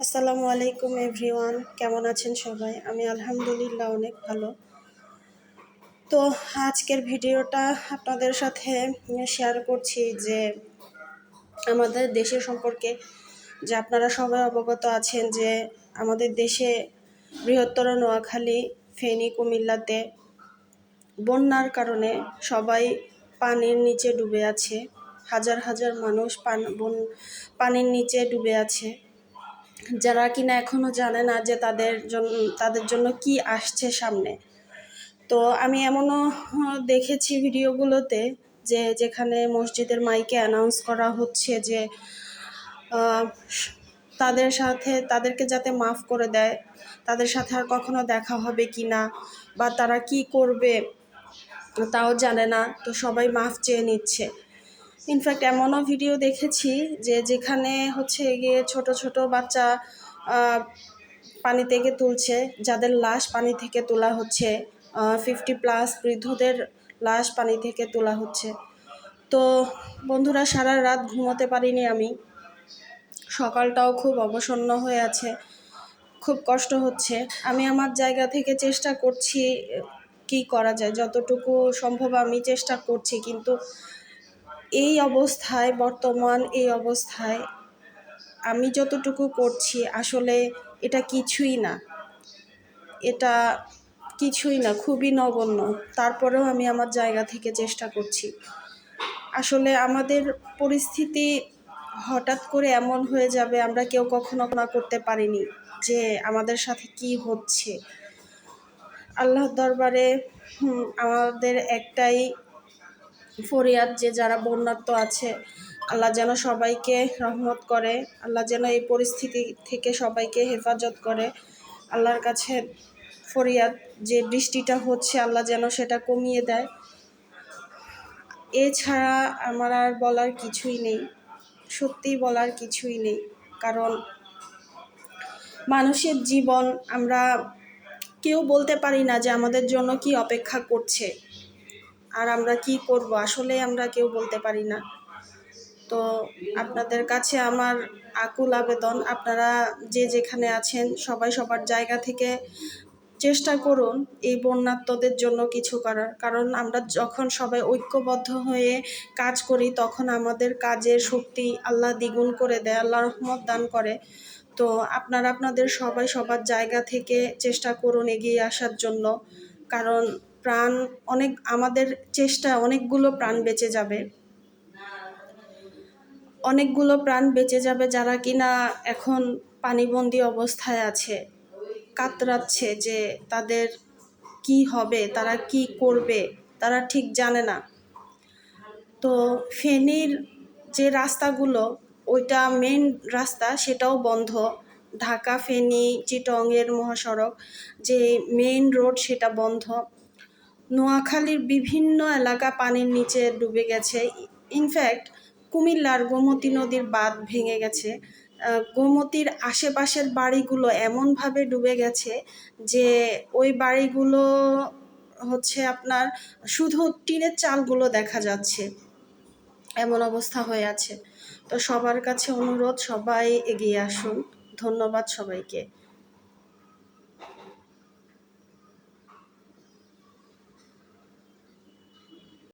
আসসালামু আলাইকুম এভরিওয়ান, কেমন আছেন সবাই? আমি আলহামদুলিল্লাহ অনেক ভালো। তো আজকের ভিডিওটা আপনাদের সাথে শেয়ার করছি যে আমাদের দেশের সম্পর্কে, যে আপনারা সবাই অবগত আছেন যে আমাদের দেশে বৃহত্তর নোয়াখালী, ফেনী, কুমিল্লাতে বন্যার কারণে সবাই পানির নিচে ডুবে আছে। হাজার হাজার মানুষ পানির নিচে ডুবে আছে, যারা কিনা এখনো জানে না যে তাদের জন্য কি আসছে সামনে। তো আমি এমনও দেখেছি ভিডিওগুলোতে যে যেখানে মসজিদের মাইকে অ্যানাউন্স করা হচ্ছে যে তাদেরকে যাতে মাফ করে দেয়, তাদের সাথে আর কখনো দেখা হবে কি না বা তারা কি করবে তাও জানে না, তো সবাই মাফ চেয়ে নিচ্ছে। ইনফ্যাক্ট এমনও ভিডিও দেখেছি যে যেখানে হচ্ছে গিয়ে ছোট ছোট বাচ্চা পানি থেকে তুলছে, যাদের লাশ পানি থেকে তোলা হচ্ছে, 50+ বৃদ্ধদের লাশ পানি থেকে তোলা হচ্ছে। তো বন্ধুরা, সারা রাত ঘুমোতে পারিনি আমি, সকালটাও খুব অবসন্ন হয়ে আছে, খুব কষ্ট হচ্ছে। আমি আমার জায়গা থেকে চেষ্টা করছি কি করা যায়, যতটুকু সম্ভব আমি চেষ্টা করছি, কিন্তু বর্তমান এই অবস্থায় আমি যতটুকু করছি আসলে এটা কিছুই না, খুবই নগণ্য। তারপরেও আমি আমার জায়গা থেকে চেষ্টা করছি। আসলে আমাদের পরিস্থিতি হঠাৎ করে এমন হয়ে যাবে, আমরা কেউ কখনো না করতে পারিনি যে আমাদের সাথে কি হচ্ছে। আল্লাহর দরবারে আমাদের একটাই ফরিয়াদ যে যারা বন্যার্ত আছে, আল্লাহ যেন সবাইকে রহমত করে, আল্লাহ যেন এই পরিস্থিতি থেকে সবাইকে হেফাজত করে। আল্লাহর কাছে ফরিয়াদ যে বৃষ্টিটা হচ্ছে আল্লাহ যেন সেটা কমিয়ে দেয়। এছাড়া আমার আর বলার কিছুই নেই, সত্যিই বলার কিছুই নেই। কারণ মানুষের জীবন আমরা কেউ বলতে পারি না যে আমাদের জন্য কি অপেক্ষা করছে আর আমরা কি করব, আসলে আমরা কেউ বলতে পারি না। তো আপনাদের কাছে আমার আকুল আবেদন, আপনারা যে যেখানে আছেন সবাই সবার জায়গা থেকে চেষ্টা করুন এই বন্যার্তদের জন্য কিছু করার। কারণ আমরা যখন সবাই ঐক্যবদ্ধ হয়ে কাজ করি তখন আমাদের কাজের শক্তি আল্লাহ দ্বিগুণ করে দেয়, আল্লাহ রহমত দান করে। তো আপনারা আপনাদের সবাই সবার জায়গা থেকে চেষ্টা করুন এগিয়ে আসার জন্য। কারণ আমাদের চেষ্টা অনেকগুলো প্রাণ বেঁচে যাবে যারা কিনা এখন পানিবন্দী অবস্থায় আছে, কাতরাচ্ছে যে তাদের কি হবে, তারা কি করবে, তারা ঠিক জানে না। তো ফেনীর যে রাস্তাগুলো, ওইটা মেইন রাস্তা, সেটাও বন্ধ। ঢাকা ফেনী চিটংয়ের মহাসড়ক যে মেইন রোড, সেটা বন্ধ। নোয়াখালীর বিভিন্ন এলাকা পানির নিচে ডুবে গেছে। ইনফ্যাক্ট কুমিল্লার গোমতী নদীর বাঁধ ভেঙে গেছে। গোমতীর আশেপাশের বাড়িগুলো এমনভাবে ডুবে গেছে যে ওই বাড়িগুলো হচ্ছে আপনার শুধু টিনের চালগুলো দেখা যাচ্ছে, এমন অবস্থা হয়ে আছে। তো সবার কাছে অনুরোধ, সবাই এগিয়ে আসুন। ধন্যবাদ সবাইকে।